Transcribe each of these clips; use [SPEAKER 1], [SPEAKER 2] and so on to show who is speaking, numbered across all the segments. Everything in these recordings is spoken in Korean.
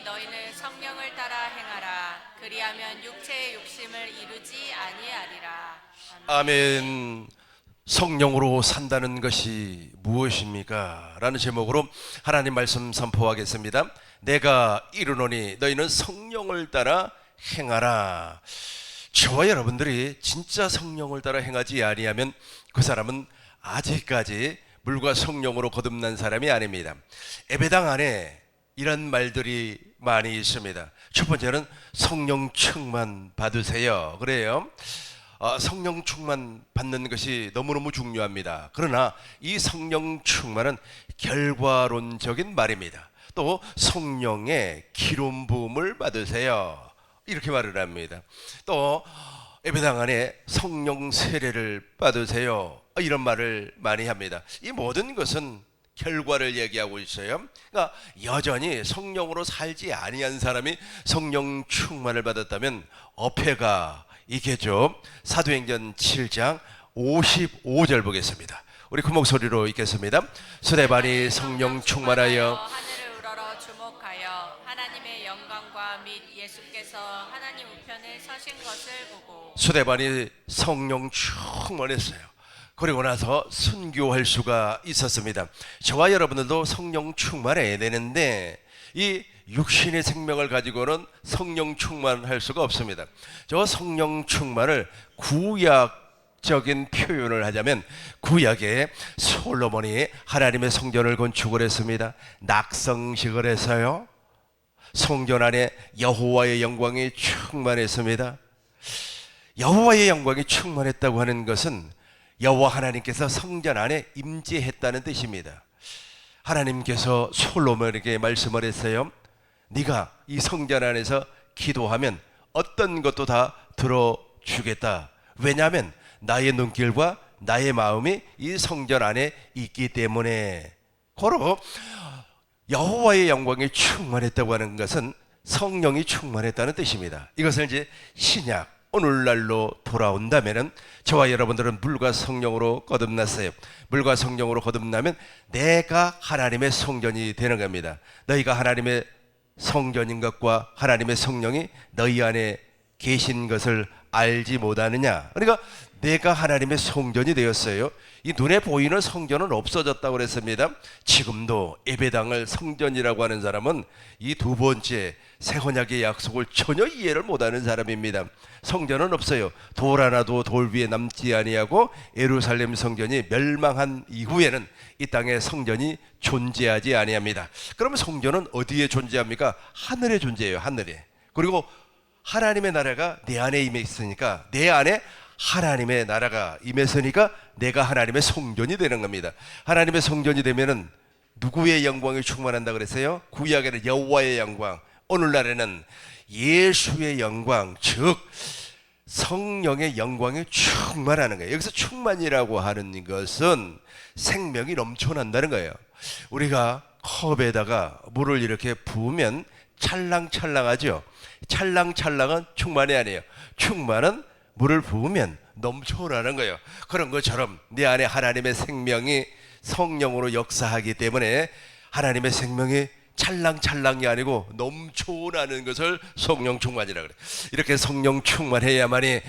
[SPEAKER 1] 너희는 성령을 따라 행하라. 그리하면 육체의 욕심을 이루지 아니하리라.
[SPEAKER 2] 아멘. 성령으로 산다는 것이 무엇입니까? 라는 제목으로 하나님 말씀 선포하겠습니다. 내가 이르노니 너희는 성령을 따라 행하라. 저와 여러분들이 진짜 성령을 따라 행하지 아니하면 그 사람은 아직까지 물과 성령으로 거듭난 사람이 아닙니다. 예배당 안에 이런 말들이 많이 있습니다. 첫 번째는 성령 충만 받으세요. 그래요. 성령 충만 받는 것이 너무너무 중요합니다. 그러나 이 성령 충만은 결과론적인 말입니다. 또 성령의 기름 부음을 받으세요. 이렇게 말을 합니다. 또 예배당 안에 성령 세례를 받으세요. 이런 말을 많이 합니다. 이 모든 것은 결과를 얘기하고 있어요. 그러니까 여전히 성령으로 살지 아니한 사람이 성령 충만을 받았다면 어폐가 있겠죠. 사도행전 7장 55절 보겠습니다. 우리 큰 목소리로 읽겠습니다. 스데반이 성령 충만하여
[SPEAKER 1] 하늘을 우러러 주목하여 하나님의 영광과 및 예수께서 하나님 우편에 서신 것을 보고.
[SPEAKER 2] 스데반이 성령 충만했어요. 그리고 나서 순교할 수가 있었습니다. 저와 여러분들도 성령 충만해야 되는데 이 육신의 생명을 가지고는 성령 충만할 수가 없습니다. 저 성령 충만을 구약적인 표현을 하자면 구약에 솔로몬이 하나님의 성전을 건축을 했습니다. 낙성식을 해서요. 성전 안에 여호와의 영광이 충만했습니다. 여호와의 영광이 충만했다고 하는 것은 여호와 하나님께서 성전 안에 임재했다는 뜻입니다. 하나님께서 솔로몬에게 말씀을 했어요. 네가 이 성전 안에서 기도하면 어떤 것도 다 들어주겠다. 왜냐하면 나의 눈길과 나의 마음이 이 성전 안에 있기 때문에. 고로 여호와의 영광이 충만했다고 하는 것은 성령이 충만했다는 뜻입니다. 이것을 이제 신약 오늘날로 돌아온다면은 저와 여러분들은 물과 성령으로 거듭났어요. 물과 성령으로 거듭나면 내가 하나님의 성전이 되는 겁니다. 너희가 하나님의 성전인 것과 하나님의 성령이 너희 안에 계신 것을 알지 못하느냐. 그러니까 내가 하나님의 성전이 되었어요. 이 눈에 보이는 성전은 없어졌다고 그랬습니다. 지금도 예배당을 성전이라고 하는 사람은 이 두 번째 새 언약의 약속을 전혀 이해를 못하는 사람입니다. 성전은 없어요. 돌 하나도 돌 위에 남지 아니하고 예루살렘 성전이 멸망한 이후에는 이 땅에 성전이 존재하지 아니합니다. 그러면 성전은 어디에 존재합니까? 하늘에 존재해요. 하늘에. 그리고 하나님의 나라가 내 안에 임해 있으니까 내 안에 하나님의 나라가 임했으니까 내가 하나님의 성전이 되는 겁니다. 하나님의 성전이 되면은 누구의 영광이 충만한다 그랬어요? 구약에는 여호와의 영광, 오늘날에는 예수의 영광, 즉 성령의 영광이 충만하는 거예요. 여기서 충만이라고 하는 것은 생명이 넘쳐난다는 거예요. 우리가 컵에다가 물을 이렇게 부으면 찰랑찰랑하죠. 찰랑찰랑은 충만이 아니에요. 충만은 물을 부으면 넘쳐나는 거예요. 그런 것처럼 내 안에 하나님의 생명이 성령으로 역사하기 때문에 하나님의 생명이 찰랑찰랑이 아니고 넘쳐나는 것을 성령 충만이라고 그래요. 이렇게 성령 충만해야만이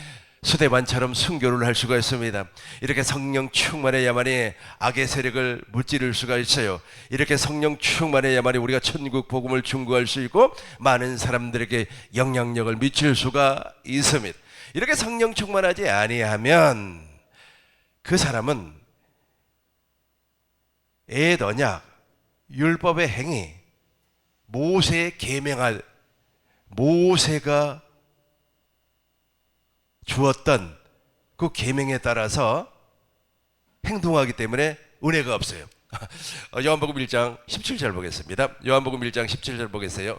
[SPEAKER 2] 스데반처럼 순교를 할 수가 있습니다. 이렇게 성령 충만해야만이 악의 세력을 무찌를 수가 있어요. 이렇게 성령 충만해야만이 우리가 천국 복음을 중구할 수 있고 많은 사람들에게 영향력을 미칠 수가 있습니다. 이렇게 성령 충만하지 아니하면 그 사람은 옛 언약 율법의 행위, 모세의 계명할 모세가 주었던 그 계명에 따라서 행동하기 때문에 은혜가 없어요. 요한복음 1장 17절 보겠습니다. 요한복음 1장 17절 보겠어요.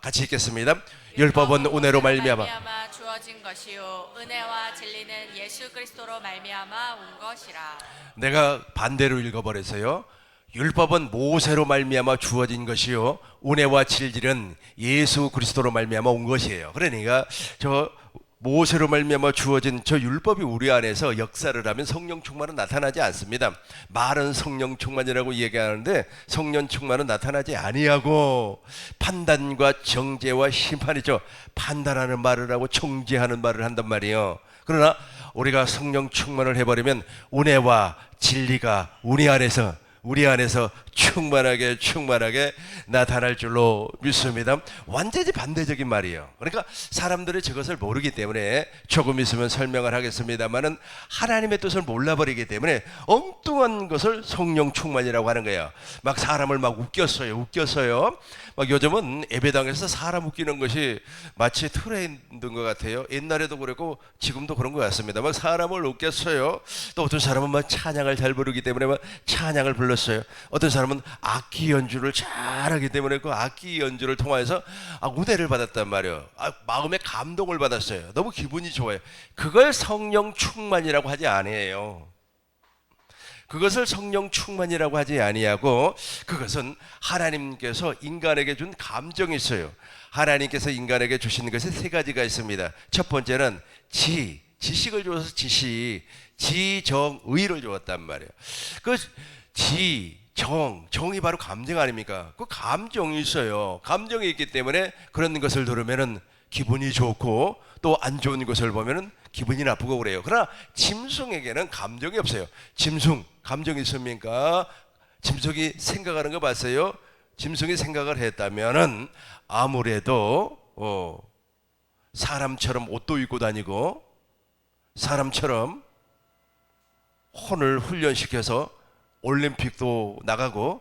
[SPEAKER 2] 같이 읽겠습니다. 율법은 은혜로 말미암아
[SPEAKER 1] 주어진 것이요 은혜와 진리는 예수 그리스도로 말미암아 온 것이라.
[SPEAKER 2] 내가 반대로 읽어버렸어요. 율법은 모세로 말미암아 주어진 것이요 은혜와 진리는 예수 그리스도로 말미암아 온 것이에요. 그러니까 저 모세로 말미암아 주어진 저 율법이 우리 안에서 역사를 하면 성령 충만은 나타나지 않습니다. 말은 성령 충만이라고 얘기하는데 성령 충만은 나타나지 아니하고 판단과 정죄와 심판이죠. 판단하는 말을 하고 정죄하는 말을 한단 말이에요. 그러나 우리가 성령 충만을 해버리면 은혜와 진리가 우리 안에서 충만하게 나타날 줄로 믿습니다. 완전히 반대적인 말이에요. 그러니까 사람들이 저것을 모르기 때문에 조금 있으면 설명을 하겠습니다만은 하나님의 뜻을 몰라버리기 때문에 엉뚱한 것을 성령 충만이라고 하는 거예요. 막 사람을 막 웃겼어요. 막 요즘은 예배당에서 사람 웃기는 것이 마치 트렌드인 것 같아요. 옛날에도 그랬고 지금도 그런 것 같습니다. 막 사람을 웃겼어요. 또 어떤 사람은 막 찬양을 잘 부르기 때문에 막 찬양을 불렀어요. 어떤 사람은 악기 연주를 잘하기 때문에 그 악기 연주를 통해서 은혜를 받았단 말이에요. 마음의 감동을 받았어요. 너무 기분이 좋아요. 그걸 성령 충만이라고 하지 아니에요. 그것을 성령 충만이라고 하지 아니하고 그것은 하나님께서 인간에게 준 감정이 있어요. 하나님께서 인간에게 주신 것이 세 가지가 있습니다. 첫 번째는 지식을 주어서 지정의를 주었단 말이에요. 그 정이 바로 감정 아닙니까? 그 감정이 있어요. 감정이 있기 때문에 그런 것을 들으면은 기분이 좋고 또 안 좋은 것을 보면은 기분이 나쁘고 그래요. 그러나 짐승에게는 감정이 없어요. 짐승 감정이 있습니까? 짐승이 생각하는 거 봤어요? 짐승이 생각을 했다면은 아무래도 사람처럼 옷도 입고 다니고 사람처럼 혼을 훈련시켜서 올림픽도 나가고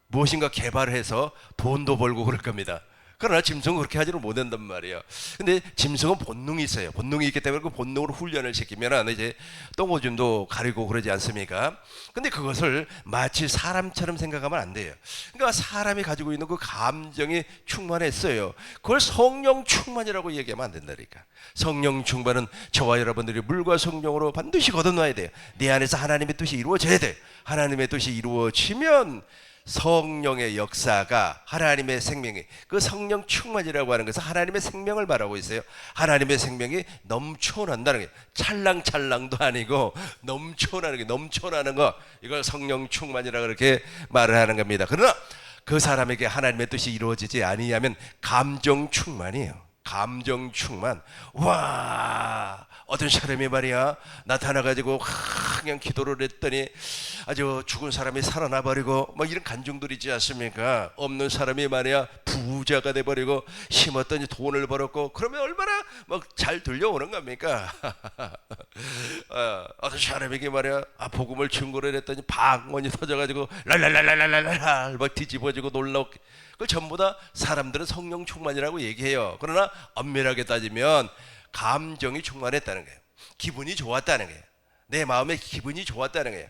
[SPEAKER 2] 무엇인가 개발해서 돈도 벌고 그럴 겁니다. 그러나 짐승은 그렇게 하지는 못한단 말이에요. 근데 짐승은 본능이 있어요. 본능이 있기 때문에 그 본능으로 훈련을 시키면 이제 똥오줌도 가리고 그러지 않습니까? 근데 그것을 마치 사람처럼 생각하면 안 돼요. 그러니까 사람이 가지고 있는 그 감정이 충만했어요. 그걸 성령 충만이라고 얘기하면 안 된다니까. 성령 충만은 저와 여러분들이 물과 성령으로 반드시 거듭나야 돼요. 내 안에서 하나님의 뜻이 이루어져야 돼. 하나님의 뜻이 이루어지면 성령의 역사가 하나님의 생명이 그 성령 충만이라고 하는 것은 하나님의 생명을 말하고 있어요. 하나님의 생명이 넘쳐난다는 게 찰랑찰랑도 아니고 넘쳐나는 거 이걸 성령 충만이라고 그렇게 말을 하는 겁니다. 그러나 그 사람에게 하나님의 뜻이 이루어지지 아니하면 감정 충만이에요. 감정 충만. 와 어떤 사람이 말이야 나타나가지고 그냥 기도를 했더니 아주 죽은 사람이 살아나 버리고 뭐 이런 간증들이 있지 않습니까? 없는 사람이 말이야 부자가 돼버리고 심었더니 돈을 벌었고 그러면 얼마나 막 잘 들려오는 겁니까? 어떤 사람에게 말이야 복음을 증거를 했더니 방언이 터져가지고 랄랄랄랄랄랄 막 뒤집어지고 놀라워. 그 전부 다 사람들은 성령 충만이라고 얘기해요. 그러나 엄밀하게 따지면 감정이 충만했다는 거예요. 기분이 좋았다는 거예요. 내 마음에 기분이 좋았다는 거예요.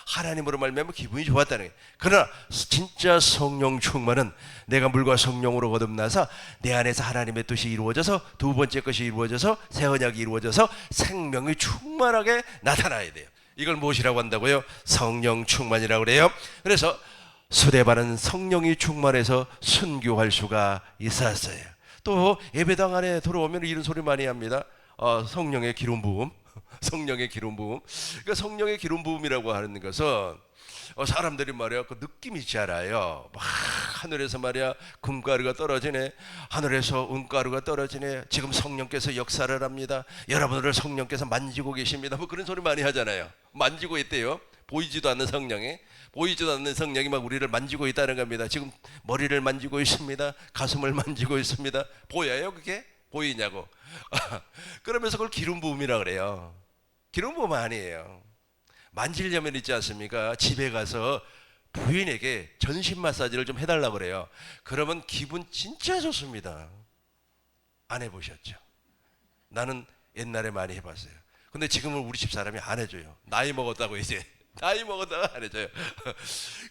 [SPEAKER 2] 하나님으로 말미암아 기분이 좋았다는 거예요. 그러나 진짜 성령 충만은 내가 물과 성령으로 거듭나서 내 안에서 하나님의 뜻이 이루어져서 두 번째 것이 이루어져서 새 언약이 이루어져서 생명이 충만하게 나타나야 돼요. 이걸 무엇이라고 한다고요? 성령 충만이라고 그래요. 그래서 스데반은 성령이 충만해서 순교할 수가 있었어요. 또 예배당 안에 들어오면 이런 소리 많이 합니다. 성령의 기름 부음. 성령의 기름 부음. 그러니까 성령의 기름 부음이라고 하는 것은 사람들이 말이야 그 느낌이 있잖아요. 막 하늘에서 말이야 금가루가 떨어지네. 하늘에서 은가루가 떨어지네. 지금 성령께서 역사를 합니다. 여러분들을 성령께서 만지고 계십니다. 뭐 그런 소리 많이 하잖아요. 만지고 있대요. 보이지도 않는 성령이 막 우리를 만지고 있다는 겁니다. 지금 머리를 만지고 있습니다. 가슴을 만지고 있습니다. 보여요 그게? 보이냐고. 그러면서 그걸 기름 부음이라 그래요. 기름 부음 아니에요. 만지려면 있지 않습니까? 집에 가서 부인에게 전신 마사지를 좀 해달라고 그래요. 그러면 기분 진짜 좋습니다. 안 해보셨죠? 나는 옛날에 많이 해봤어요. 근데 지금은 우리 집 사람이 안 해줘요. 나이 먹었다고 이제. 나이 먹었다가 안 해줘요.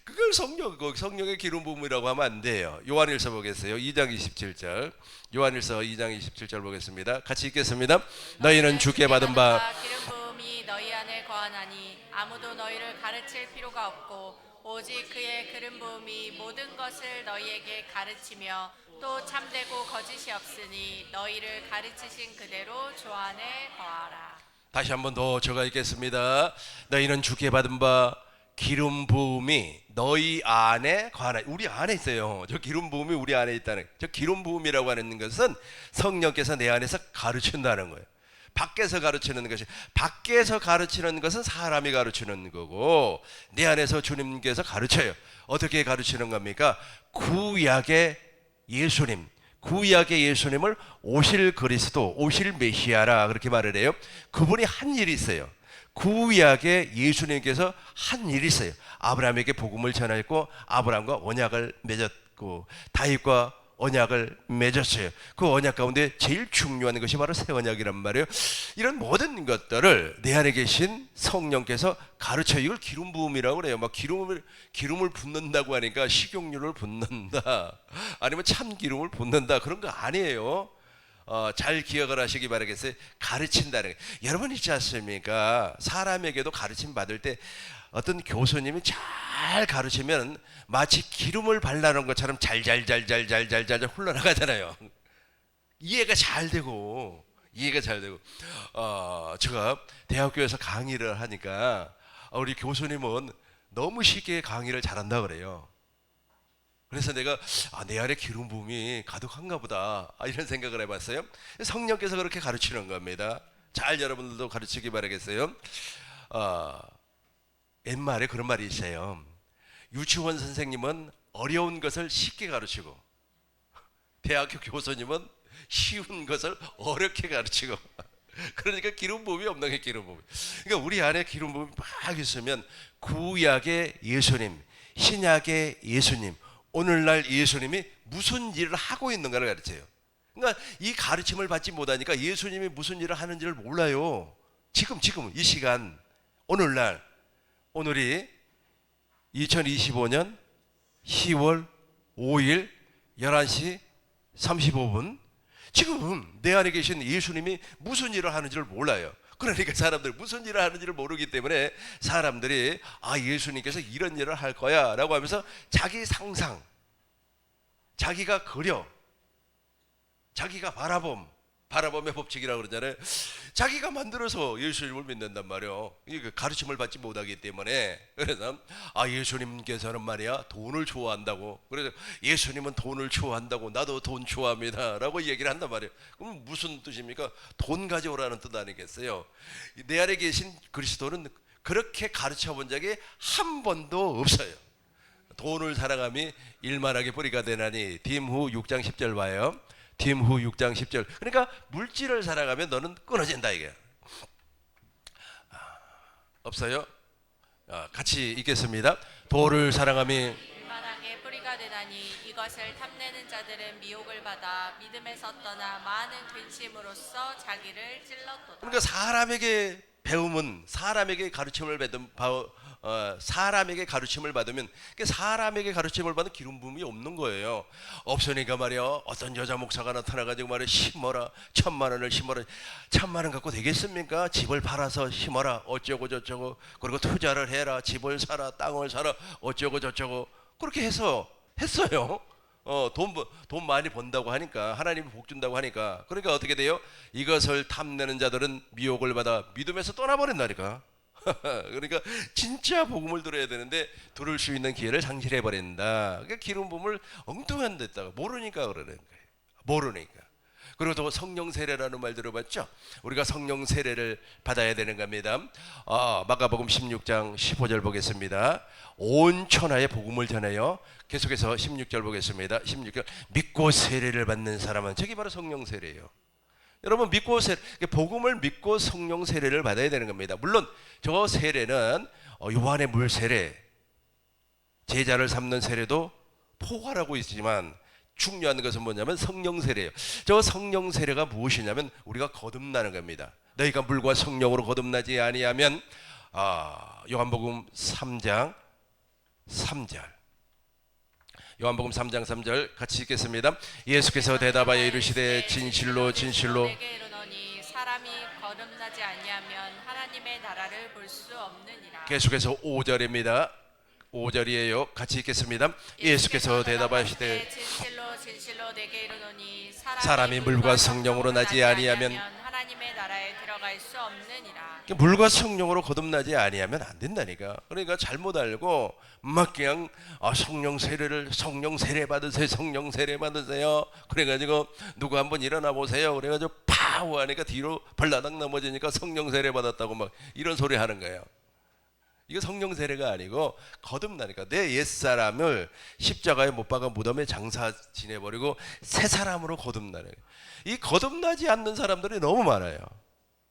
[SPEAKER 2] 그걸 성령의 기름 부음이라고 하면 안 돼요. 요한일서 보겠어요. 2장 27절. 요한일서 2장 27절 보겠습니다. 같이 읽겠습니다. 너희는 주께 받은 바
[SPEAKER 1] 기름 부음이 너희 안에 거하나니 아무도 너희를 가르칠 필요가 없고 오직 그의 기름 부음이 모든 것을 너희에게 가르치며 또 참되고 거짓이 없으니 너희를 가르치신 그대로 주 안에 거하라.
[SPEAKER 2] 다시 한 번 더 제가 읽겠습니다. 너희는 주께 받은 바 기름 부음이 너희 안에 거하라. 우리 안에 있어요. 저 기름 부음이 우리 안에 있다는. 저 기름 부음이라고 하는 것은 성령께서 내 안에서 가르친다는 거예요. 밖에서 가르치는 것이, 밖에서 가르치는 것은 사람이 가르치는 거고, 내 안에서 주님께서 가르쳐요. 어떻게 가르치는 겁니까? 구약의 예수님, 구약의 예수님을 오실 그리스도, 오실 메시아라 그렇게 말을 해요. 그분이 한 일이 있어요. 구약의 예수님께서 한 일이 있어요. 아브라함에게 복음을 전했고, 아브라함과 언약을 맺었고, 다윗과 언약을 맺었어요. 그 언약 가운데 제일 중요한 것이 바로 새 언약이란 말이에요. 이런 모든 것들을 내 안에 계신 성령께서 가르쳐요. 이걸 기름 부음이라고 그래요. 막 기름을 붓는다고 하니까 식용유를 붓는다, 아니면 참기름을 붓는다, 그런 거 아니에요. 잘 기억을 하시기 바라겠어요. 가르친다는 게. 여러분 있지 않습니까? 사람에게도 가르침 받을 때 어떤 교수님이 잘 가르치면 마치 기름을 발라놓은 것처럼 잘잘잘잘잘잘잘 흘러나가잖아요. 이해가 잘 되고. 제가 대학교에서 강의를 하니까 우리 교수님은 너무 쉽게 강의를 잘한다 그래요. 그래서 내가 내 안에 기름 부음이 가득한가 보다, 이런 생각을 해봤어요. 성령께서 그렇게 가르치는 겁니다. 잘 여러분들도 가르치기 바라겠어요. 옛말에 그런 말이 있어요. 유치원 선생님은 어려운 것을 쉽게 가르치고, 대학교 교수님은 쉬운 것을 어렵게 가르치고. 그러니까 기름 부음이 없는 게 기름 부음. 그러니까 우리 안에 기름 부음이 막 있으면 구약의 예수님, 신약의 예수님, 오늘날 예수님이 무슨 일을 하고 있는가를 가르쳐요. 그러니까 이 가르침을 받지 못하니까 예수님이 무슨 일을 하는지를 몰라요. 지금 이 시간, 오늘이 2025년 10월 5일 11시 35분, 지금 내 안에 계신 예수님이 무슨 일을 하는지를 몰라요. 그러니까 사람들이 무슨 일을 하는지를 모르기 때문에 사람들이 예수님께서 이런 일을 할 거야 라고 하면서 자기 상상, 자기가 그려, 자기가 바라봄의 법칙이라고 그러잖아요. 자기가 만들어서 예수님을 믿는단 말이에요. 이게 가르침을 받지 못하기 때문에. 그래서 예수님께서는 말이야 돈을 좋아한다고, 그래서 예수님은 돈을 좋아한다고 나도 돈 좋아합니다 라고 얘기를 한단 말이에요. 그럼 무슨 뜻입니까? 돈 가져오라는 뜻 아니겠어요? 내 안에 계신 그리스도는 그렇게 가르쳐 본 적이 한 번도 없어요. 돈을 사랑함이 일만하게 뿌리가 되나니. 디모후 6장 10절 봐요. 디모후 6장 10절. 그러니까 물질을 사랑하면 너는 끊어진다 이게. 없어요? 같이 읽겠습니다. 돈을 사랑함이
[SPEAKER 1] 일만하게 뿌리가 되나니 이것을 탐내는 자들은 미혹을 받아 믿음에서 떠나 많은 근심으로써 자기를 찔렀도다.
[SPEAKER 2] 그러니까 사람에게 배움은, 사람에게 가르침을 받으면 사람에게 가르침을 받으면 기름 부음이 없는 거예요. 없으니까 말이야 어떤 여자 목사가 나타나가지고 말이야 심어라, 1,000,000원을 심어라. 1,000,000원 갖고 되겠습니까? 집을 팔아서 심어라 어쩌고 저쩌고, 그리고 투자를 해라, 집을 사라, 땅을 사라 어쩌고 저쩌고, 그렇게 해서 했어요. 돈 많이 번다고 하니까, 하나님이 복 준다고 하니까. 그러니까 어떻게 돼요? 이것을 탐내는 자들은 미혹을 받아 믿음에서 떠나버린다니까. 그러니까 진짜 복음을 들어야 되는데 들을 수 있는 기회를 상실해 버린다. 그러니까 기름 부음을 엉뚱한 데다가 모르니까 그러는 거예요. 모르니까. 그리고 또 성령 세례라는 말 들어봤죠? 우리가 성령 세례를 받아야 되는 겁니다. 마가복음 16장 15절 보겠습니다. 온 천하에 복음을 전해요. 계속해서 16절 보겠습니다. 16절. 믿고 세례를 받는 사람은, 저기 바로 성령 세례예요. 여러분 믿고 복음을 믿고 성령 세례를 받아야 되는 겁니다. 물론 저 세례는 요한의 물 세례, 제자를 삼는 세례도 포괄하고 있지만 중요한 것은 뭐냐면 성령 세례예요. 저 성령 세례가 무엇이냐면 우리가 거듭나는 겁니다. 너희가 물과 성령으로 거듭나지 아니하면, 요한복음 3장 3절. 요한복음 3장 3절 같이 읽겠습니다. 예수께서 대답하여 이르시되 진실로
[SPEAKER 1] 내게 이르노니 사람이 거듭나지 아니하면 하나님의 나라를 볼 수 없느니라.
[SPEAKER 2] 계속해서 5절입니다. 5절이에요. 같이 읽겠습니다. 예수께서 대답하시되
[SPEAKER 1] 진실로 진실로 내게 이르노니
[SPEAKER 2] 사람이 물과 성령으로 나지 아니하면
[SPEAKER 1] 하나님의 나라에 들어갈 수 없느니라.
[SPEAKER 2] 물과 성령으로 거듭나지 아니하면 안 된다니까. 그러니까 잘못 알고 막 그냥 성령 세례 받으세요. 성령 세례 받으세요. 그래가지고 누구 한번 일어나 보세요. 그래가지고 파우 하니까 뒤로 발라당 넘어지니까 성령 세례 받았다고 막 이런 소리 하는 거예요. 이거 성령 세례가 아니고 거듭나니까 내 옛사람을 십자가에 못 박아 무덤에 장사 지내버리고 새 사람으로 거듭나는 거예요. 이 거듭나지 않는 사람들이 너무 많아요.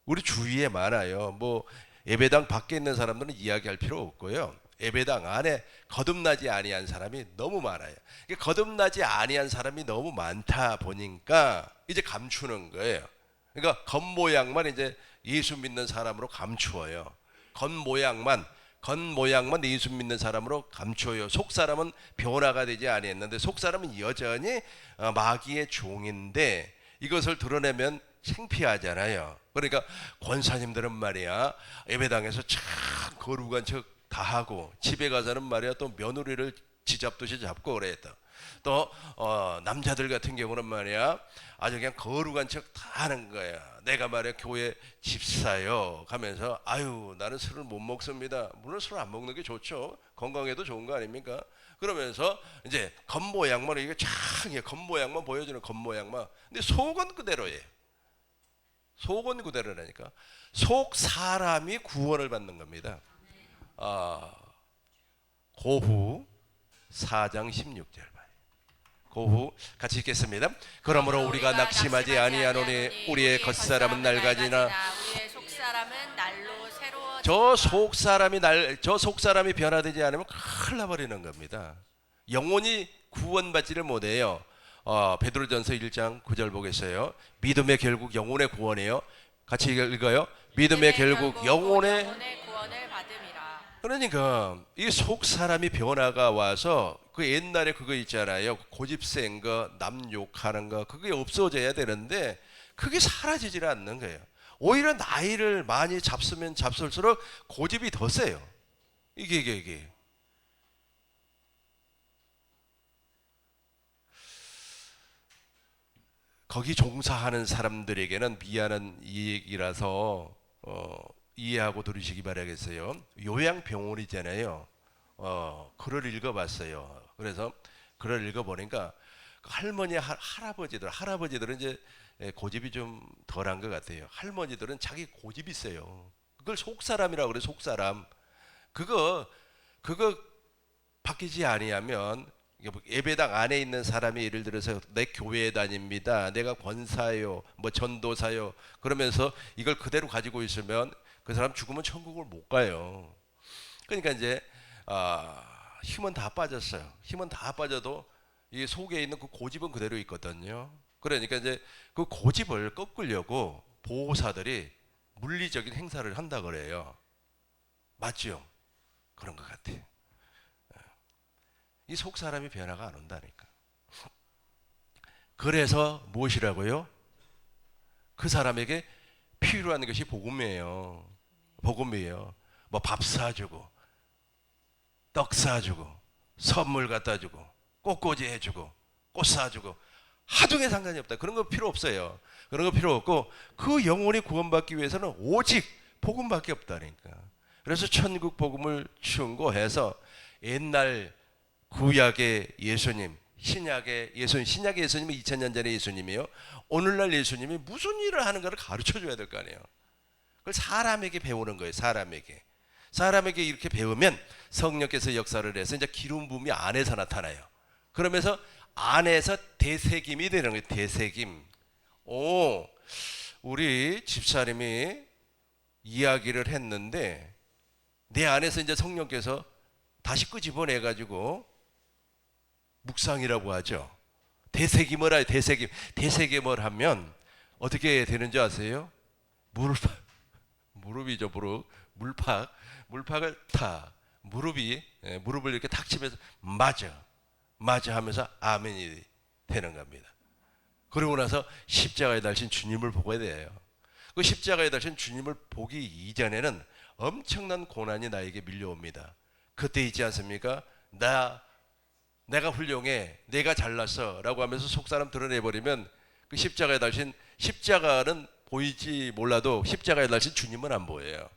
[SPEAKER 2] 우리 주위에 많아요. 뭐 예배당 밖에 있는 사람들은 이야기할 필요 없고요. 예배당 안에 거듭나지 아니한 사람이 너무 많아요. 거듭나지 아니한 사람이 너무 많다 보니까 이제 감추는 거예요. 그러니까 겉모양만 이제 예수 믿는 사람으로 감추어요. 겉모양만 예수 믿는 사람으로 감춰요. 속사람은 변화가 되지 아니했는데 속사람은 여전히 마귀의 종인데 이것을 드러내면 창피하잖아요. 그러니까 권사님들은 말이야 예배당에서 참 거룩한 척 다 하고 집에 가서는 말이야 또 며느리를 쥐잡듯이 잡고 그랬다. 또 남자들 같은 경우는 말이야 아주 그냥 거룩한 척 다 하는 거야. 내가 말이야 교회 집사요 가면서 아유 나는 술을 못 먹습니다. 물론 술 안 먹는 게 좋죠. 건강에도 좋은 거 아닙니까? 그러면서 이제 겉모양만 이게 쫙 겉모양만 보여주는 겉모양만. 근데 속은 그대로예요. 속은 그대로라니까. 속 사람이 구원을 받는 겁니다. 고후 4장 16절 봐요. 고후 같이 읽겠습니다. 그러므로 우리가 낙심하지 아니하노니 우리의 겉사람은 낡아지나
[SPEAKER 1] 우리의 속사람은 날로 새로워지나.
[SPEAKER 2] 저 속사람이 변화되지 않으면 큰일 나버리는 겁니다. 영혼이 구원받지를 못해요. 베드로전서 1장 9절 보겠어요. 믿음의 결국 영혼의 구원이에요. 같이 읽어요. 믿음의 결국 영혼의
[SPEAKER 1] 구원을 받음이라.
[SPEAKER 2] 그러니까 이 속 사람이 변화가 와서 그 옛날에 그거 있잖아요. 고집센 거, 남 욕하는 거 그게 없어져야 되는데 그게 사라지질 않는 거예요. 오히려 나이를 많이 잡수면 잡술수록 고집이 더 세요. 이게 거기 종사하는 사람들에게는 미안한 얘기라서 이해하고 들으시기 바라겠어요. 요양병원이잖아요. 글을 읽어봤어요. 그래서 글을 읽어보니까 할머니, 할아버지들은 이제 고집이 좀 덜한 것 같아요. 할머니들은 자기 고집이 있어요. 그걸 속사람이라고 그래. 속사람. 그거 바뀌지 아니하면 예배당 안에 있는 사람이 예를 들어서 내 교회에 다닙니다. 내가 권사요, 뭐 전도사요. 그러면서 이걸 그대로 가지고 있으면 그 사람 죽으면 천국을 못 가요. 그러니까 이제 힘은 다 빠졌어요. 힘은 다 빠져도 이 속에 있는 그 고집은 그대로 있거든요. 그러니까 이제 그 고집을 꺾으려고 보호사들이 물리적인 행사를 한다 그래요. 맞죠? 그런 것 같아요. 이 속 사람이 변화가 안 온다니까. 그래서 무엇이라고요? 그 사람에게 필요한 것이 복음이에요. 복음이에요. 뭐 밥 사주고, 떡 사주고, 선물 갖다 주고, 꽃꽂이 해주고, 꽃 사주고, 하등에 상관이 없다. 그런 거 필요 없어요. 그런 거 필요 없고 그 영혼이 구원받기 위해서는 오직 복음밖에 없다니까. 그래서 천국 복음을 충고해서 옛날 구약의 예수님, 신약의 예수님은 2000년 전의 예수님이에요. 오늘날 예수님이 무슨 일을 하는가를 가르쳐 줘야 될 거 아니에요. 그걸 사람에게 배우는 거예요. 사람에게 이렇게 배우면 성령께서 역사를 해서 이제 기름 부음이 안에서 나타나요. 그러면서 안에서 되새김이 되는 거예요. 되새김. 우리 집사님이 이야기를 했는데 내 안에서 이제 성령께서 다시 끄집어내 가지고 묵상이라고 하죠. 되새김을 해요. 되새김을 하면 어떻게 되는지 아세요? 무릎이죠. 물팍을 무릎을 이렇게 탁 치면서 맞아 하면서 아멘이 되는 겁니다. 그러고 나서 십자가에 달신 주님을 보게 돼요. 그 십자가에 달신 주님을 보기 이전에는 엄청난 고난이 나에게 밀려옵니다. 그때 있지 않습니까? 내가 훌륭해, 내가 잘났어 라고 하면서 속사람 드러내버리면 그 십자가에 달신, 십자가는 보이지 몰라도 십자가에 달신 주님은 안 보여요.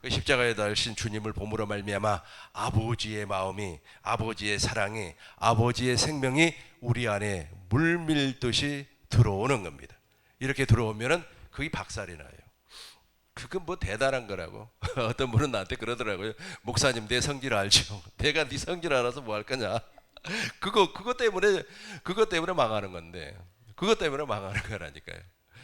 [SPEAKER 2] 그 십자가에 달신 주님을 봄으로 말미암아 아버지의 마음이, 아버지의 사랑이, 아버지의 생명이 우리 안에 물밀듯이 들어오는 겁니다. 이렇게 들어오면은 그게 박살이 나요. 그건 뭐 대단한 거라고. 어떤 분은 나한테 그러더라고요. 목사님 내 성질 알죠? 내가 네 성질 알아서 뭐 할 거냐? 그것 때문에 망하는 건데, 그것 때문에 망하는 거라니까요.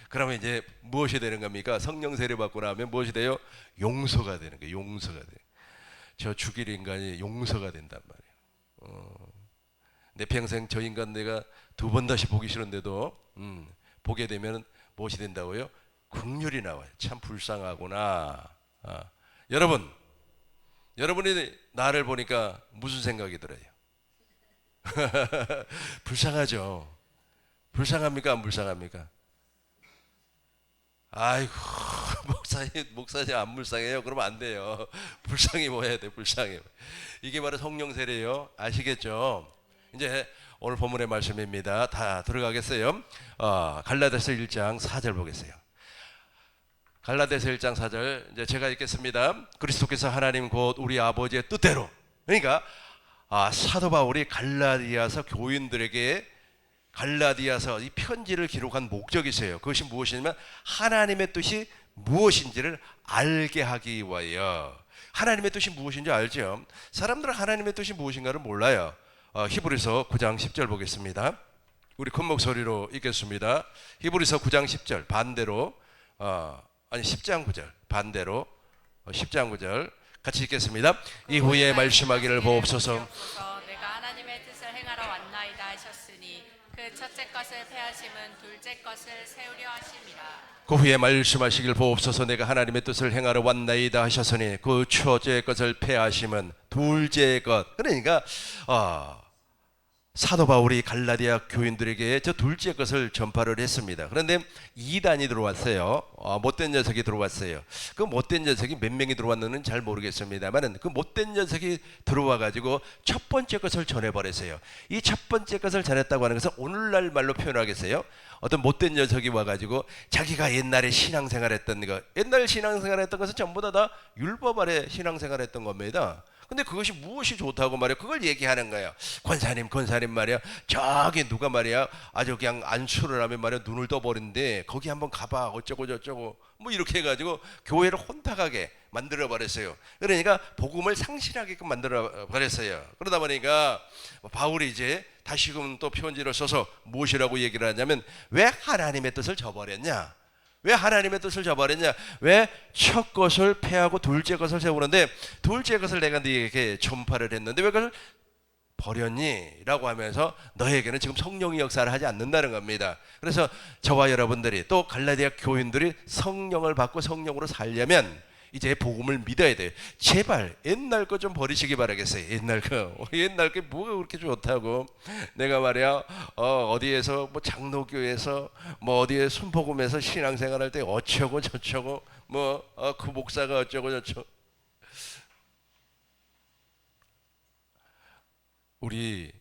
[SPEAKER 2] 그러면 이제 무엇이 되는 겁니까? 성령 세례 받고 나면 무엇이 돼요? 용서가 되는 거예요. 용서가 돼. 저 죽일 인간이 용서가 된단 말이에요. 내 평생 저 인간 내가 두 번 다시 보기 싫은데도 보게 되면 무엇이 된다고요? 긍휼이 나와요. 참 불쌍하구나. 여러분이 나를 보니까 무슨 생각이 들어요? 불쌍하죠. 불쌍합니까? 안 불쌍합니까? 아이고, 목사님 안 불쌍해요? 그러면 안 돼요. 불쌍히 뭐 해야 돼? 불쌍히. 이게 바로 성령 세례예요. 아시겠죠? 이제 오늘 본문의 말씀입니다. 다 들어가겠어요? 갈라디아서 1장 4절 보겠어요. 갈라디아서 1장 4절 이제 제가 읽겠습니다. 그리스도께서 하나님 곧 우리 아버지의 뜻대로, 그러니까 사도 바울이 갈라디아서 교인들에게 갈라디아서 이 편지를 기록한 목적이 있어요. 그것이 무엇이냐면 하나님의 뜻이 무엇인지를 알게 하기 위하여. 하나님의 뜻이 무엇인지 알죠? 사람들은 하나님의 뜻이 무엇인가를 몰라요. 히브리서 9장 10절 보겠습니다. 우리 큰 목소리로 읽겠습니다. 히브리서 9장 10절 반대로 10장 9절 반대로 10장 9절 같이 읽겠습니다. 이후에 말씀하기를 보옵소서.
[SPEAKER 1] 내가 하나님의 뜻을 행하러 왔나이다 하셨으니 그 첫째 것을 폐하심은 둘째 것을 세우려 하심이라.
[SPEAKER 2] 그 후에 말씀하시길 보옵소서. 내가 하나님의 뜻을 행하러 왔나이다 하셨으니 그 첫째 것을 폐하심은 둘째 것. 그러니까 사도 바울이 갈라디아 교인들에게 저 둘째 것을 전파를 했습니다. 그런데 이단이 들어왔어요. 못된 녀석이 들어왔어요. 그 못된 녀석이 몇 명이 들어왔는지는 잘 모르겠습니다만 그 못된 녀석이 들어와 가지고 첫 번째 것을 전해버렸어요. 이 첫 번째 것을 전했다고 하는 것은 오늘날 말로 표현하겠어요. 어떤 못된 녀석이 와가지고 자기가 옛날에 신앙생활했던 거, 옛날 신앙생활했던 것은 전부 다 율법 아래 신앙생활했던 겁니다. 근데 그것이 무엇이 좋다고 말이야? 그걸 얘기하는 거야. 권사님 말이야. 저기 누가 말이야. 아주 그냥 안수를 하면 말이야. 눈을 떠버린데 거기 한번 가봐. 어쩌고 저쩌고. 뭐 이렇게 해가지고 교회를 혼탁하게 만들어 버렸어요. 그러니까 복음을 상실하게끔 만들어 버렸어요. 그러다 보니까 바울이 이제 다시금 또 편지를 써서 무엇이라고 얘기를 하냐면 왜 하나님의 뜻을 저버렸냐? 왜 하나님의 뜻을 저버렸냐? 왜 첫 것을 폐하고 둘째 것을 세우는데 둘째 것을 내가 너에게 전파를 했는데 왜 그걸 버렸니? 라고 하면서 너에게는 지금 성령의 역사를 하지 않는다는 겁니다. 그래서 저와 여러분들이 또 갈라디아 교인들이 성령을 받고 성령으로 살려면 이제 복음을 믿어야 돼요. 제발 옛날 거 좀 버리시기 바라겠어요. 옛날 게 뭐가 그렇게 좋다고. 내가 말이야 어디에서 뭐 장로교에서 뭐 어디에 순복음에서 신앙생활할 때 어쩌고 저쩌고 뭐 그 목사가 어쩌고 저쩌고. 우리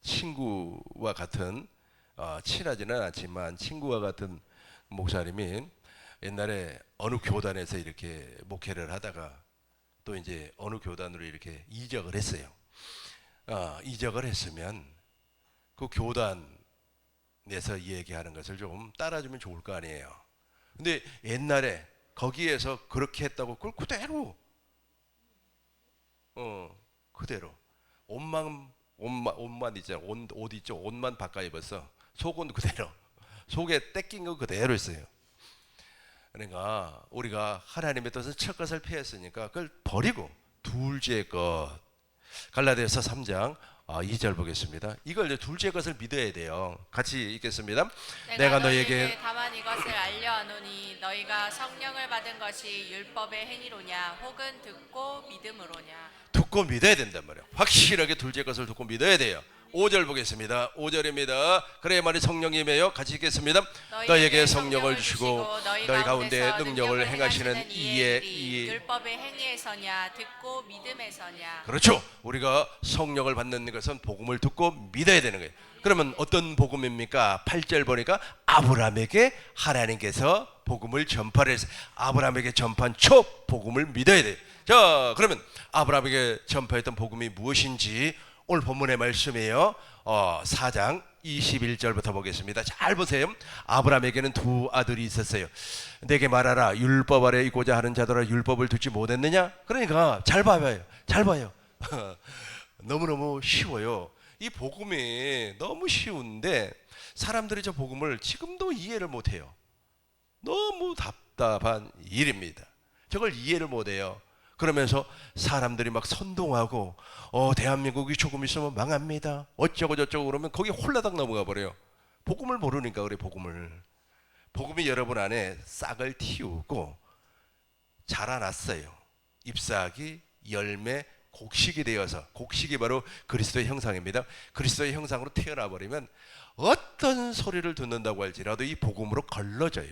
[SPEAKER 2] 친구와 같은 친하지는 않지만 친구와 같은 목사님이 옛날에 어느 교단에서 이렇게 목회를 하다가 또 이제 어느 교단으로 이렇게 이적을 했어요. 이적을 했으면 그 교단에서 얘기하는 것을 좀 따라주면 좋을 거 아니에요. 근데 옛날에 거기에서 그렇게 했다고 그걸 그대로 그대로 옷만 있잖아. 옷 있죠. 옷만 바꿔 입었어. 속은 그대로. 속에 떼낀 거 그대로 있어요. 그러니까 우리가 하나님의 뜻은 첫 것을 폐했으니까 그걸 버리고 둘째 것. 갈라디아서 3장 2절 보겠습니다. 이걸 이제 둘째 것을 믿어야 돼요. 같이 읽겠습니다.
[SPEAKER 1] 내가 너희에게 다만 이것을 알려하노니 너희가 성령을 받은 것이 율법의 행위로냐 혹은 듣고 믿음으로냐.
[SPEAKER 2] 듣고 믿어야 된단 말이에요. 확실하게 둘째 것을 듣고 믿어야 돼요. 5절 보겠습니다. 5절입니다. 그래야만이 성령님이에요. 같이 읽겠습니다. 너희에게 성령을 주시고 너희 가운데 능력을 행하시는 이에 이
[SPEAKER 1] 율법의 행위에서냐 듣고 믿음에서냐.
[SPEAKER 2] 그렇죠. 우리가 성령을 받는 것은 복음을 듣고 믿어야 되는 거예요. 그러면 어떤 복음입니까? 8절 보니까 아브라함에게 하나님께서 복음을 전파를 해서 아브라함에게 전파한 첫 복음을 믿어야 돼요. 자, 그러면 아브라함에게 전파했던 복음이 무엇인지 오늘 본문의 말씀이에요. 4장 21절부터 보겠습니다. 잘 보세요. 아브라함에게는 두 아들이 있었어요. 내게 말하라. 율법 아래 있고자 하는 자들아 율법을 듣지 못했느냐? 그러니까 잘 봐요. 잘 봐요. 너무너무 쉬워요. 이 복음이 너무 쉬운데 사람들이 저 복음을 지금도 이해를 못해요. 너무 답답한 일입니다. 저걸 이해를 못해요. 그러면서 사람들이 막 선동하고 대한민국이 조금 있으면 망합니다. 어쩌고 저쩌고 그러면 거기 홀라당 넘어가 버려요. 복음을 모르니까 그래. 복음이 여러분 안에 싹을 틔우고 자라났어요. 잎사귀, 열매, 곡식이 되어서, 곡식이 바로 그리스도의 형상입니다. 그리스도의 형상으로 태어나 버리면 어떤 소리를 듣는다고 할지라도 이 복음으로 걸러져요.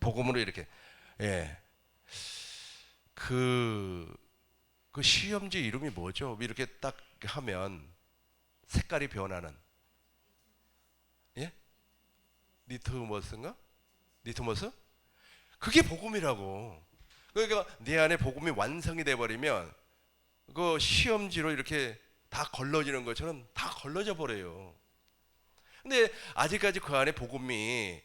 [SPEAKER 2] 복음으로 이렇게 그 시험지 이름이 뭐죠? 이렇게 딱 하면 색깔이 변하는, 니트머스인가? 니트머스? 그게 복음이라고. 그러니까 내 안에 복음이 완성이 돼 버리면 그 시험지로 이렇게 다 걸러지는 것처럼 다 걸러져 버려요. 근데 아직까지 그 안에 복음이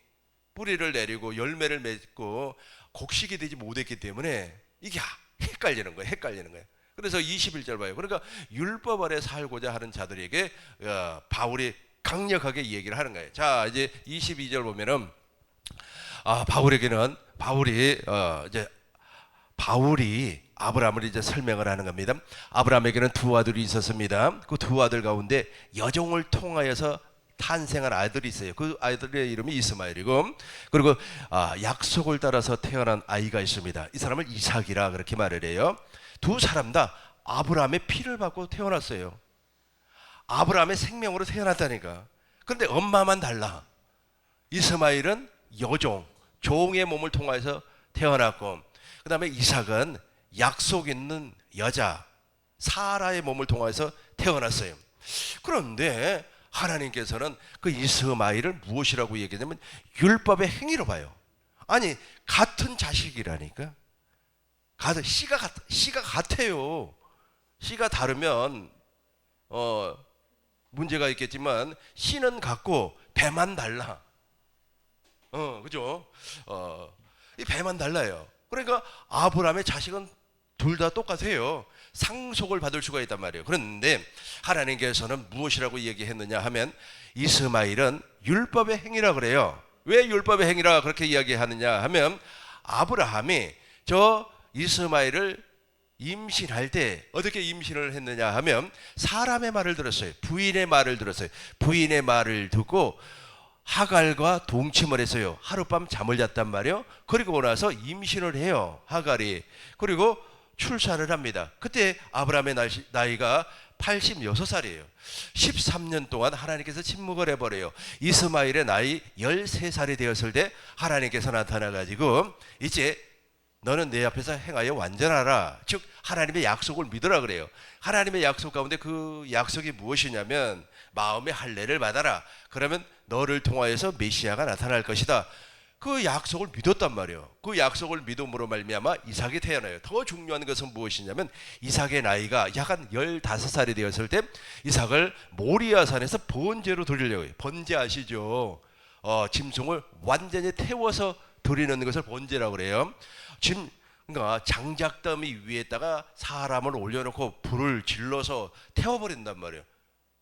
[SPEAKER 2] 뿌리를 내리고 열매를 맺고 곡식이 되지 못했기 때문에 이게 헷갈리는 거예요. 그래서 21절 봐요. 그러니까 율법 아래 살고자 하는 자들에게 바울이 강력하게 얘기를 하는 거예요. 자, 이제 22절 보면은 바울이 아브라함을 이제 설명을 하는 겁니다. 아브라함에게는 두 아들이 있었습니다. 그 두 아들 가운데 여종을 통하여서 탄생한 아들이 있어요. 그 아이들의 이름이 이스마엘이고, 그리고 약속을 따라서 태어난 아이가 있습니다. 이 사람을 이삭이라 그렇게 말을 해요. 두 사람 다 아브라함의 피를 받고 태어났어요. 아브라함의 생명으로 태어났다니까. 그런데 엄마만 달라. 이스마엘은 여종, 종의 몸을 통해서 태어났고, 그 다음에 이삭은 약속 있는 여자 사라의 몸을 통해서 태어났어요. 그런데 하나님께서는 그 이스마엘을 무엇이라고 얘기하냐면 율법의 행위로 봐요. 아니, 같은 자식이라니까. 씨가 같아요. 씨가 다르면 문제가 있겠지만 씨는 같고 배만 달라. 그죠? 이 배만 달라요. 그러니까 아브라함의 자식은 둘 다 똑같아요. 상속을 받을 수가 있단 말이에요. 그런데 하나님께서는 무엇이라고 얘기했느냐 하면 이스마엘은 율법의 행위라 그래요. 왜 율법의 행위라 그렇게 이야기하느냐 하면 아브라함이 저 이스마엘을 임신할 때 어떻게 임신을 했느냐 하면 사람의 말을 들었어요. 부인의 말을 들었어요. 부인의 말을 듣고 하갈과 동침을 했어요. 하룻밤 잠을 잤단 말이에요. 그리고 나서 임신을 해요. 하갈이. 그리고 출산을 합니다. 그때 아브라함의 나이가 86살이에요. 13년 동안 하나님께서 침묵을 해버려요. 이스마엘의 나이 13살이 되었을 때 하나님께서 나타나가지고 이제 너는 내 앞에서 행하여 완전하라. 즉 하나님의 약속을 믿으라 그래요. 하나님의 약속 가운데 그 약속이 무엇이냐면 마음의 할례를 받아라. 그러면 너를 통하여서 메시아가 나타날 것이다. 그 약속을 믿었단 말이에요. 그 약속을 믿음으로 말미암아 이삭이 태어나요. 더 중요한 것은 무엇이냐면 이삭의 나이가 약 한 15살이 되었을 때 이삭을 모리아산에서 번제로 드리려고 해요. 번제 아시죠? 짐승을 완전히 태워서 드리는 것을 번제라고 그래요. 그러니까 장작더미 위에다가 사람을 올려놓고 불을 질러서 태워버린단 말이에요.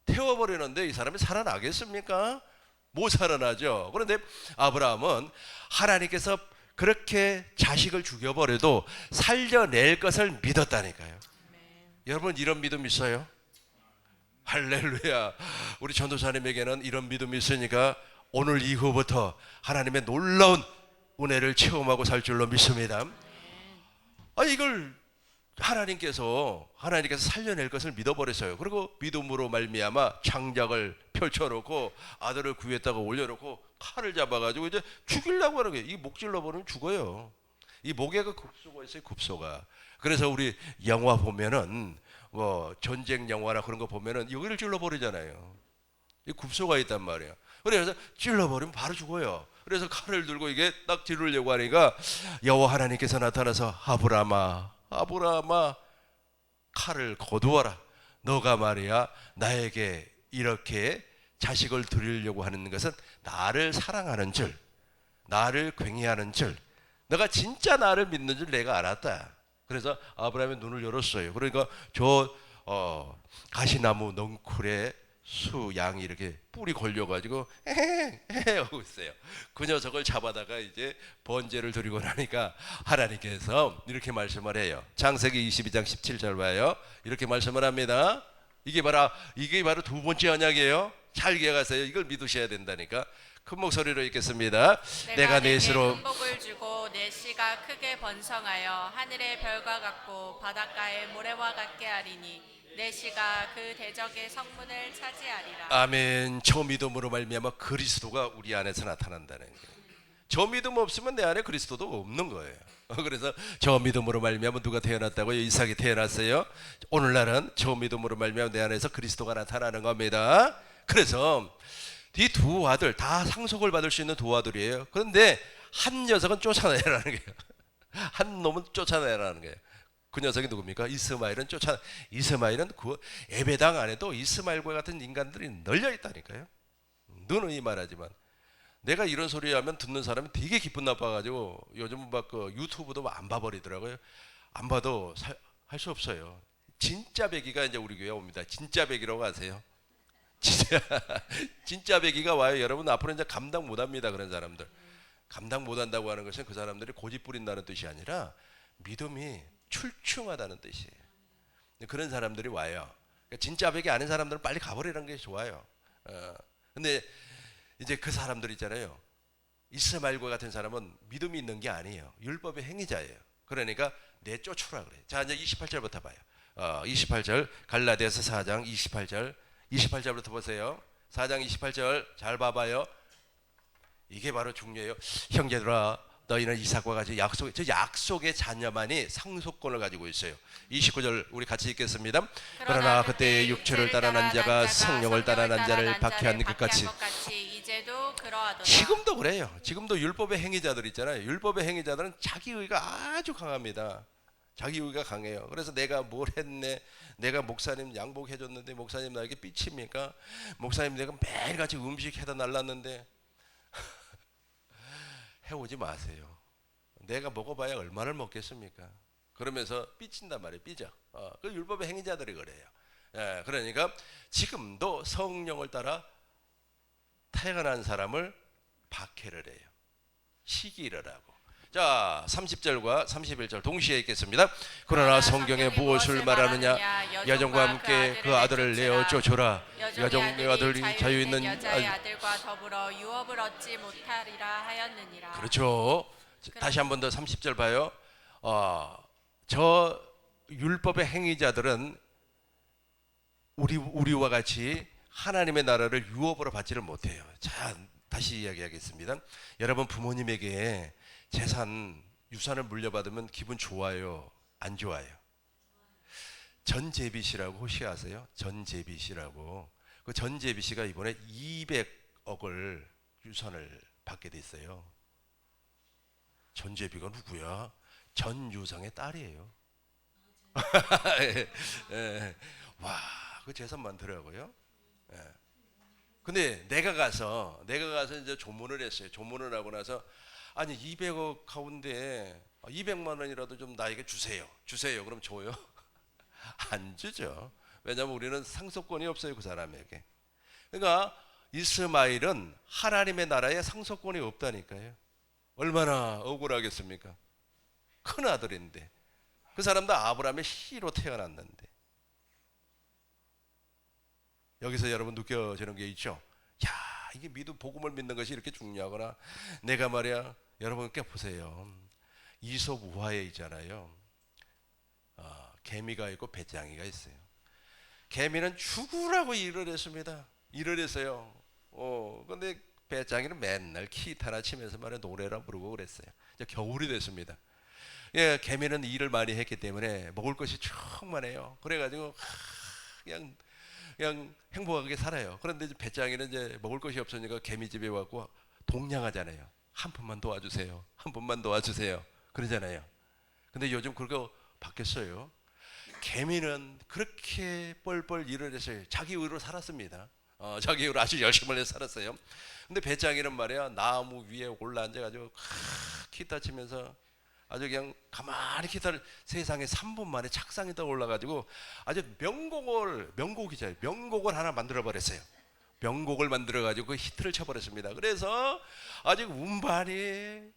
[SPEAKER 2] 태워버리는데 이 사람이 살아나겠습니까? 못 살아나죠. 그런데 아브라함은 하나님께서 그렇게 자식을 죽여버려도 살려낼 것을 믿었다니까요. 여러분 이런 믿음 있어요? 할렐루야. 우리 전도사님에게는 이런 믿음이 있으니까 오늘 이후부터 하나님의 놀라운 은혜를 체험하고 살 줄로 믿습니다. 이걸 하나님께서 살려낼 것을 믿어버렸어요. 그리고 믿음으로 말미암아 창작을 펼쳐놓고 아들을 구했다가 올려놓고 칼을 잡아가지고 이제 죽이려고 하는 거예요. 이 목 찔러버리면 죽어요. 이 목에가 급소가 있어요. 급소가. 그래서 우리 영화 보면은 뭐 전쟁 영화나 그런 거 보면은 여기를 찔러버리잖아요. 이 급소가 있단 말이에요. 그래서 찔러버리면 바로 죽어요. 그래서 칼을 들고 이게 딱 찌르려고 하니까 여호와 하나님께서 나타나서 아브라함아 칼을 거두어라. 너가 말이야 나에게 이렇게 자식을 드리려고 하는 것은 나를 사랑하는 줄, 나를 굉해하는 줄, 너가 진짜 나를 믿는 줄 내가 알았다. 그래서 아브라함의 눈을 열었어요. 그러니까 저 가시나무 넝쿨에 수 양이 이렇게 뿔이 걸려가지고 헤헤 하고 있어요. 그 녀석을 잡아다가 이제 번제를 드리고 나니까 하나님께서 이렇게 말씀을 해요. 창세기 22장 17절 봐요. 이렇게 말씀을 합니다. 이게 바로 두 번째 언약이에요. 잘 기억하세요. 이걸 믿으셔야 된다니까. 큰 목소리로 읽겠습니다. 내가 내 스스로
[SPEAKER 1] 큰 복을 주고 내 씨가 크게 번성하여 하늘의 별과 같고 바닷가의 모래와 같게 하리니 내 씨가 그 대적의 성문을 차지하리라.
[SPEAKER 2] 아멘. 저 믿음으로 말미암아 그리스도가 우리 안에서 나타난다는 거예요. 저 믿음 없으면 내 안에 그리스도도 없는 거예요. 그래서 저 믿음으로 말미암아 누가 태어났다고요? 이삭이 태어났어요. 오늘날은 저 믿음으로 말미암아 내 안에서 그리스도가 나타나는 겁니다. 그래서 이 두 아들 다 상속을 받을 수 있는 두 아들이에요. 그런데 한 녀석은 쫓아내라는 거예요. 한 놈은 쫓아내라는 거예요. 그 녀석이 누굽니까? 이스마엘은 그 에베당 안에도 이스마엘과 같은 인간들이 널려 있다니까요. 누누이 말하지만 내가 이런 소리 하면 듣는 사람이 되게 기분 나빠가지고 요즘 막 그 유튜브도 안 봐버리더라고요. 안 봐도 할 수 없어요. 진짜 배기가 이제 우리 교회에 옵니다. 진짜 배기라고 아세요? 진짜 배기가 와요. 여러분 앞으로 이제 감당 못합니다. 그런 사람들 감당 못한다고 하는 것은 그 사람들이 고집 부린다는 뜻이 아니라 믿음이 출중하다는 뜻이에요. 그런 사람들이 와요. 그러니까 진짜 배기 아닌 사람들은 빨리 가버리는 게 좋아요. 근데 이제 그 사람들 있잖아요. 이스마엘과 같은 사람은 믿음이 있는 게 아니에요. 율법의 행위자예요. 그러니까 내쫓으라 그래요. 자 이제 28절부터 봐요. 28절 갈라디아서 4장 28절부터 보세요. 4장 28절 잘 봐봐요. 이게 바로 중요해요. 형제들아 너희는 이삭과 같이 약속의 자녀만이 상속권을 가지고 있어요. 29절 우리 같이 읽겠습니다. 그러나 그때 육체를 따라 난 자가 성령을 따라 난 자를 박해한 것 같이
[SPEAKER 1] 이제도 그러하도다.
[SPEAKER 2] 지금도 그래요. 지금도 율법의 행위자들 있잖아요. 율법의 행위자들은 자기의가 아주 강합니다. 자기의가 강해요. 그래서 내가 뭘 했네, 내가 목사님 양복해줬는데 목사님 나에게 삐칩니까? 목사님 내가 매일같이 음식 해다 날랐는데 해오지 마세요. 내가 먹어봐야 얼마를 먹겠습니까? 그러면서 삐친단 말이에요. 삐져. 그 율법의 행위자들이 그래요. 예, 그러니까 지금도 성령을 따라 태어난 사람을 박해를 해요. 시기를 하고. 자 30절과 31절 동시에 읽겠습니다. 그러나 성경에 무엇을 말하느냐? 여종과 함께 그 아들을 내어 쫓으라. 여종의 아들이 자유 있는
[SPEAKER 1] 여자의 아들과 더불어 유업을 얻지 못하리라 하였느니라.
[SPEAKER 2] 그렇죠. 다시 한 번 더 30절 봐요. 저 율법의 행위자들은 우리와 같이 하나님의 나라를 유업으로 받지를 못해요. 자 다시 이야기하겠습니다. 여러분 부모님에게 유산을 물려받으면 기분 좋아요? 안 좋아요? 전재비씨라고 혹시 아세요? 전재비씨라고. 그 전재비씨가 이번에 200억을 유산을 받게 됐어요. 전재비가 누구야? 전유성의 딸이에요. 예. 와, 그 재산 많더라고요. 예. 근데 내가 가서 이제 조문을 했어요. 조문을 하고 나서 아니 200억 가운데 200만 원이라도 좀 나에게 주세요. 그럼 줘요? 안 주죠. 왜냐하면 우리는 상속권이 없어요. 그 사람에게. 그러니까 이스마엘은 하나님의 나라에 상속권이 없다니까요. 얼마나 억울하겠습니까? 큰 아들인데 그 사람도 아브라함의 씨로 태어났는데. 여기서 여러분 느껴지는 게 있죠. 야 이게 복음을 믿는 것이 이렇게 중요하구나. 내가 말이야 여러분께 보세요. 이솝 우화에 있잖아요. 개미가 있고 배짱이가 있어요. 개미는 죽으라고 일을 했습니다. 일을 했어요. 근데 배짱이는 맨날 기타나 치면서 말해 노래라 부르고 그랬어요. 이제 겨울이 됐습니다. 예, 개미는 일을 많이 했기 때문에 먹을 것이 충만해요. 그래가지고 그냥 행복하게 살아요. 그런데 이제 배짱이는 이제 먹을 것이 없으니까 개미집에 와고 동냥하잖아요. 한 푼만 도와주세요. 한 푼만 도와주세요. 그러잖아요. 근데 요즘 그거 바뀌었어요. 개미는 그렇게 뻘뻘 일을 했어요. 자기 의로 살았습니다. 자기 의로 아주 열심히 해서 살았어요. 근데 배짱이는 말이야 나무 위에 올라 앉아가지고 기타 치면서 아주 그냥 가만히 기타를 세상에 3분 만에 착상이 떠올라가지고 아주 명곡이죠. 명곡을 하나 만들어 버렸어요. 명곡을 만들어 가지고 그 히트를 쳐버렸습니다. 그래서 아주 음반이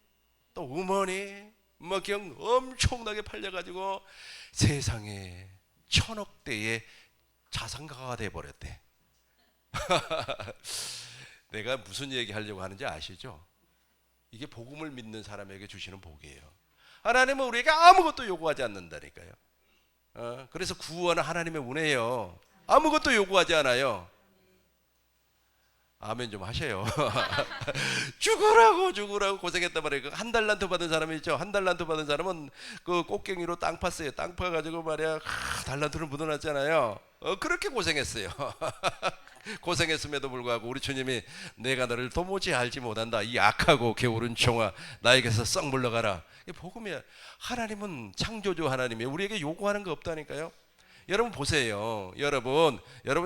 [SPEAKER 2] 또 음원이 뭐 그냥 엄청나게 팔려가지고 세상에 1000억대의 자산가가 돼 버렸대. 내가 무슨 얘기 하려고 하는지 아시죠? 이게 복음을 믿는 사람에게 주시는 복이에요. 하나님은 우리에게 아무것도 요구하지 않는다니까요. 그래서 구원은 하나님의 은혜예요. 아무것도 요구하지 않아요. 아멘 좀 하셔요. 죽으라고 고생했단 말이에요. 한 달란트 받은 사람이 있죠. 한 달란트 받은 사람은 그 꽃갱이로 땅 팠어요. 땅 파가지고 말이야 달란트를 묻어놨잖아요. 그렇게 고생했어요. 고생했음에도 불구하고 우리 주님이 내가 너를 도무지 알지 못한다. 이 악하고 게으른 종아 나에게서 썩 물러가라. 이게 복음이야. 하나님은 창조주 하나님이에요. 우리에게 요구하는 거 없다니까요. 여러분 보세요. 여러분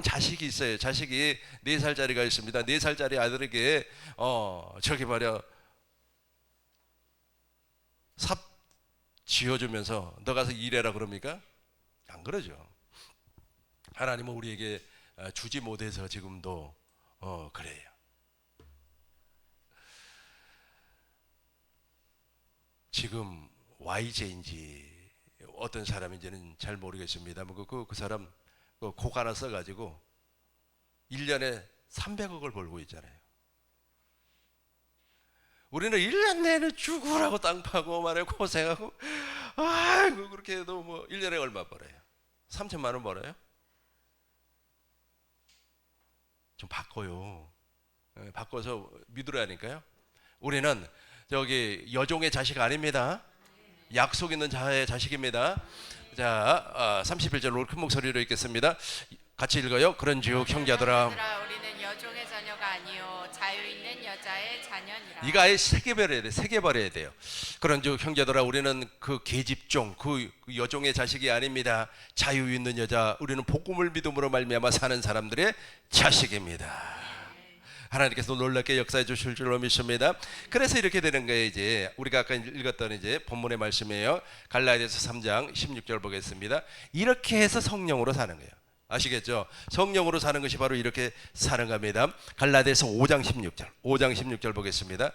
[SPEAKER 2] 자식이 있어요. 자식이 4살짜리가 있습니다. 4살짜리 아들에게 저기 말이야 삽 쥐어주면서 너 가서 일해라 그럽니까? 안 그러죠. 하나님은 우리에게 주지 못해서 지금도 그래요. 지금 YJ인지 어떤 사람인지는 잘 모르겠습니다만 그 사람 곡 하나 써가지고 1년에 300억을 벌고 있잖아요. 우리는 1년 내내 죽으라고 땅 파고 말해 고생하고 아이고 그렇게 해도 뭐 1년에 얼마 벌어요? 3천만 원 벌어요? 좀 바꿔요. 바꿔서 믿으라니까요. 우리는 저기 여종의 자식 아닙니다. 약속 있는 자의 자식입니다. 자, 31절 큰 목소리로 읽겠습니다. 같이 읽어요. 그런즉 형제들아
[SPEAKER 1] 우리는 여종의 자녀가 아니요 자유 있는 여자의 자녀니라.
[SPEAKER 2] 이거 아예 새겨버려야 돼. 새겨버려야 돼요. 그런즉 형제들아 우리는 그 계집종 그 여종의 자식이 아닙니다. 자유 있는 여자 우리는 복음을 믿음으로 말미암아 사는 사람들의 자식입니다. 하나님께서 놀랍게 역사해 주실 줄로 믿습니다. 그래서 이렇게 되는 거예요. 이제 우리가 아까 읽었던 이제 본문의 말씀이에요. 갈라디아서 3장 16절 보겠습니다. 이렇게 해서 성령으로 사는 거예요. 아시겠죠? 성령으로 사는 것이 바로 이렇게 사는 겁니다. 갈라디아서 5장 16절 보겠습니다.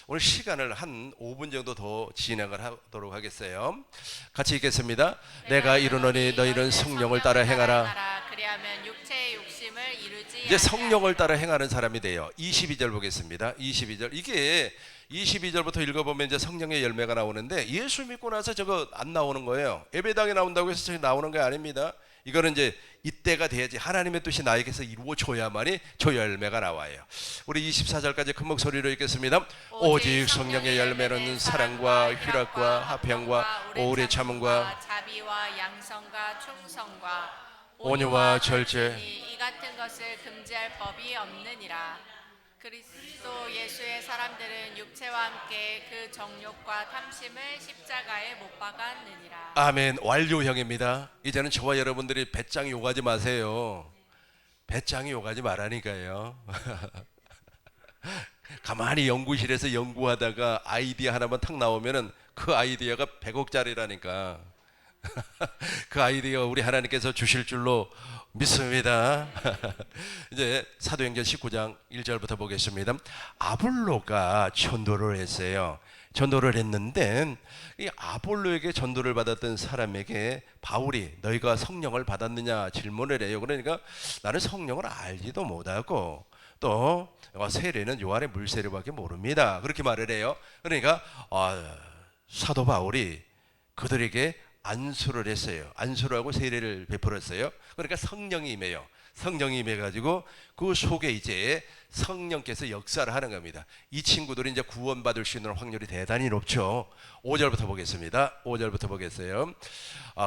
[SPEAKER 2] 오늘 시간을 한 5분 정도 더 진행을 하도록 하겠어요. 같이 읽겠습니다. 내가 이르노니 너희는 성령을 따라 행하라.
[SPEAKER 1] 그리하면 육체의 욕심을 이루지
[SPEAKER 2] 이제 성령을 따라 행하는 사람이 돼요. 22절 보겠습니다. 22절 이게 22절부터 읽어보면 이제 성령의 열매가 나오는데 예수 믿고 나서 저거 안 나오는 거예요. 예배당에 나온다고 해서 저기 나오는 게 아닙니다. 이거는 이제 이때가 돼야지 하나님의 뜻이 나에게서 이루어져야만이 저 열매가 나와요. 우리 24절까지 큰 목소리로 읽겠습니다. 오직 성령의 열매는 사랑과 희락과 화평과 오래 참음과
[SPEAKER 1] 자비와 양성과 충성과
[SPEAKER 2] 온유와 절제
[SPEAKER 1] 이 같은 것을 금지할 법이 없느니라. 그리스도 예수의 사람들은 육체와 함께 그 정욕과 탐심을 십자가에 못 박았느니라.
[SPEAKER 2] 아멘. 완료형입니다. 이제는 저와 여러분들이 배짱이 욕하지 마세요. 배짱이 욕하지 말라니까요. 가만히 연구실에서 연구하다가 아이디어 하나만 탁 나오면은 그 아이디어가 100억짜리라니까. 그 아이디어 우리 하나님께서 주실 줄로 믿습니다. 이제 사도행전 19장 1절부터 보겠습니다. 아볼로가 전도를 했어요. 전도를 했는데 이 아볼로에게 전도를 받았던 사람에게 바울이 너희가 성령을 받았느냐 질문을 해요. 그러니까 나는 성령을 알지도 못하고 또 세례는 요한의 물세례밖에 모릅니다. 그렇게 말을 해요. 그러니까 사도 바울이 그들에게 안수를 했어요. 안수를 하고 세례를 베풀었어요. 그러니까 성령이 임해요. 성령이 임해가지고 그 속에 이제 성령께서 역사를 하는 겁니다. 이 친구들이 이제 구원받을 수 있는 확률이 대단히 높죠. 5절부터 보겠습니다. 5절부터 보겠어요.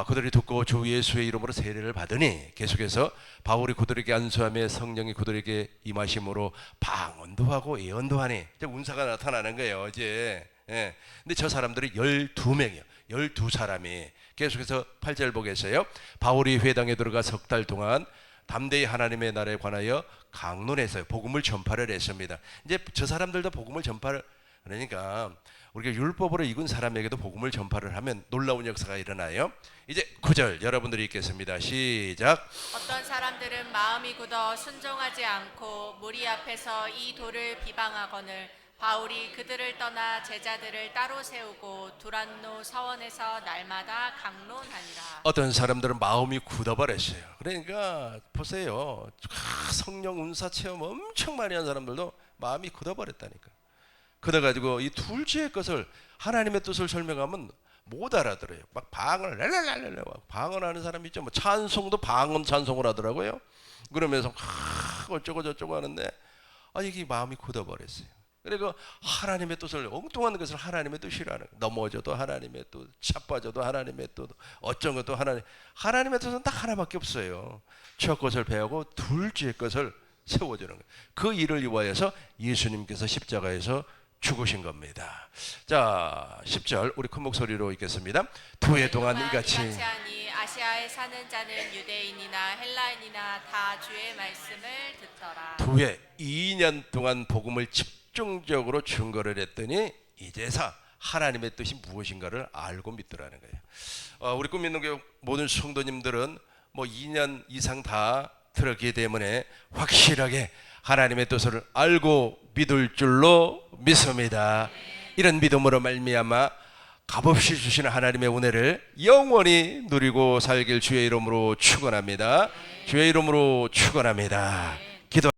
[SPEAKER 2] 그들이 듣고 주 예수의 이름으로 세례를 받으니 계속해서 바울이 그들에게 안수하며 성령이 그들에게 임하심으로 방언도 하고 예언도 하니 이제 운사가 나타나는 거예요. 이제. 예. 근데 저 사람들이 12명이요. 12사람이 계속해서 8절 보겠어요. 바울이 회당에 들어가 석 달 동안 담대히 하나님의 나라에 관하여 강론해서요 복음을 전파를 했습니다. 이제 저 사람들도 복음을 전파를, 그러니까 우리가 율법으로 익은 사람에게도 복음을 전파를 하면 놀라운 역사가 일어나요. 이제 9절 여러분들이 읽겠습니다. 시작.
[SPEAKER 1] 어떤 사람들은 마음이 굳어 순종하지 않고 무리 앞에서 이 돌을 비방하거늘 바울이 그들을 떠나 제자들을 따로 세우고 두란노 서원에서 날마다 강론하니라.
[SPEAKER 2] 어떤 사람들은 마음이 굳어버렸어요. 그러니까 보세요. 성령 운사 체험 엄청 많이 한 사람들도 마음이 굳어버렸다니까. 그래가지고 이 둘째의 것을, 하나님의 뜻을 설명하면 못 알아들어요. 막 방언을 랄랄랄랄 방언하는 사람이 있죠. 뭐 찬송도 방언 찬송을 하더라고요. 그러면서 어쩌고 저쩌고 하는데 이게 마음이 굳어버렸어요. 그리고 하나님의 뜻을, 엉뚱한 것을 하나님의 뜻이라는, 넘어져도 하나님의 뜻, 자빠져도 하나님의 뜻, 어쩐 것도 하나님의 뜻은 딱 하나밖에 없어요. 첫 것을 배우고 둘째 것을 세워주는 거예요. 그 일을 위하여서 예수님께서 십자가에서 죽으신 겁니다. 자, 10절 우리 큰 목소리로 읽겠습니다. 두 해 동안 이같이
[SPEAKER 1] 하니 아시아에 사는 자는 유대인이나 헬라인이나 다 주의 말씀을 듣더라.
[SPEAKER 2] 두 해 2년 동안 복음을 집중적으로 증거를 했더니 이제서 하나님의 뜻이 무엇인가를 알고 믿더라는 거예요. 우리 꿈있는교육 모든 성도님들은 뭐 2년 이상 다 들었기 때문에 확실하게 하나님의 뜻을 알고 믿을 줄로 믿습니다. 이런 믿음으로 말미암아 값없이 주시는 하나님의 은혜를 영원히 누리고 살길 주의 이름으로 축원합니다. 주의 이름으로 축원합니다.